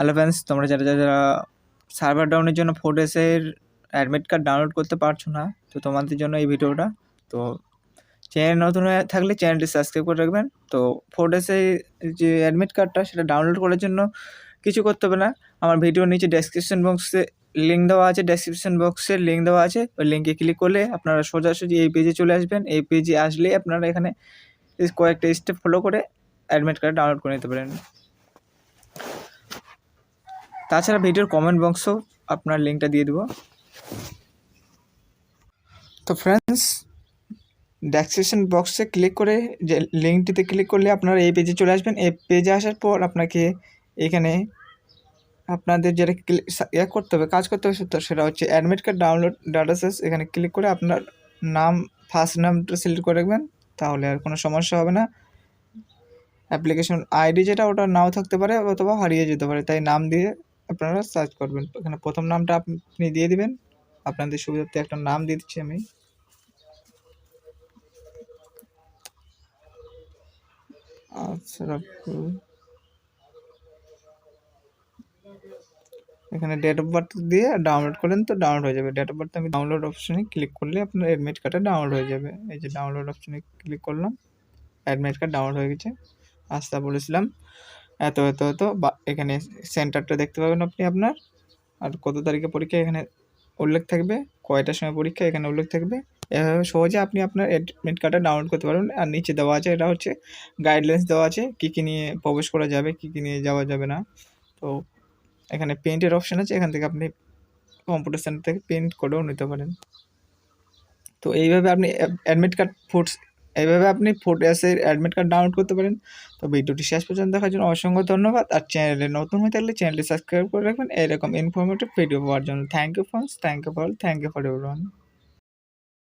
Hello friends, তোমরা যারা যারা সার্ভার ডাউনের জন্য 4days-এর অ্যাডমিট কার্ড ডাউনলোড করতে পারছো না, তো তোমাদের জন্য এই ভিডিওটা। তো চ্যানেল নতুন হয়ে থাকলে চ্যানেলটি সাবস্ক্রাইব করে রাখবেন। তো 4days-এর যে অ্যাডমিট কার্ডটা সেটা ডাউনলোড করার জন্য কিছু করতে হবে না। আমার ভিডিওর নিচে ডেসক্রিপশন বক্সে লিঙ্ক দেওয়া আছে, ওই লিঙ্কে ক্লিক করলে আপনারা সোজাসুজি এই পেজে চলে আসবেন। এই পেজে আসলে আপনারা এখানে কয়েকটা স্টেপ ফলো করে অ্যাডমিট কার্ড ডাউনলোড করে নিতে পারেন। তাছাড়া ভিডিওর কমেন্ট বক্সও আপনার লিঙ্কটা দিয়ে দেবো। তো ফ্রেন্ডস, ডেসক্রিপশন বক্সে ক্লিক করে যে লিঙ্কটিতে ক্লিক করলে আপনারা এই পেজে চলে আসবেন। এই পেজে আসার পর আপনাকে এখানে আপনাদের যেটা করতে হবে, কাজ করতে হবে, সেটা হচ্ছে অ্যাডমিট কার্ড ডাউনলোড ডাটাবেস। এখানে ক্লিক করে আপনার নাম, ফার্স্ট নামটা সিলেক্ট করে রাখবেন, তাহলে আর কোনো সমস্যা হবে না। অ্যাপ্লিকেশন আইডি যেটা, ওটা নাও থাকতে পারে অথবা হারিয়ে যেতে পারে, তাই নাম দিয়ে আপনারা সার্চ করবেন। এখানে প্রথম নামটা আপনি দিয়ে দিবেন। আপনাদের সুবিধার্থে একটা নাম দিয়ে দিচ্ছি আমি। আচ্ছা, এখানে ডেট অফ বার্থ দিয়ে ডাউনলোড করেন তো ডাউনলোড হয়ে যাবে। ডেট অফ বার্থ আমি ডাউনলোড অপশনে ক্লিক করলে আপনার অ্যাডমিট কার্ডটা ডাউনলোড হয়ে যাবে। এই যে ডাউনলোড অপশনে ক্লিক করলাম, অ্যাডমিট কার্ড ডাউনলোড হয়ে গেছে। আস্তে বলেছিলাম এত বা এখানে সেন্টারটা দেখতে পাবেন আপনি আপনার, আর কত তারিখে পরীক্ষা এখানে উল্লেখ থাকবে, কয়টার সময় পরীক্ষা এখানে উল্লেখ থাকবে। এভাবে সহজে আপনি আপনার অ্যাডমিট কার্ডটা ডাউনলোড করতে পারবেন। আর নিচে দেওয়া আছে, এটা হচ্ছে গাইডলাইন্স দেওয়া আছে কী কী নিয়ে প্রবেশ করা যাবে, কী কী নিয়ে যাওয়া যাবে না। তো এখানে প্রিন্টের অপশান আছে, এখান থেকে আপনি কম্পিউটার সেন্টার থেকে প্রিন্ট করেও নিতে পারেন। তো এইভাবে আপনি এইভাবে আপনি 4days-এর অ্যাডমিট কার্ড ডাউনলোড করতে পারেন। তো ভিডিওটি শেষ পর্যন্ত দেখার জন্য অসংখ্য ধন্যবাদ। আর চ্যানেলে নতুন হয়ে থাকলে চ্যানেলটি সাবস্ক্রাইব করে রাখবেন এরকম ইনফরমেটিভ ভিডিও পাওয়ার জন্য। Thank you for everyone.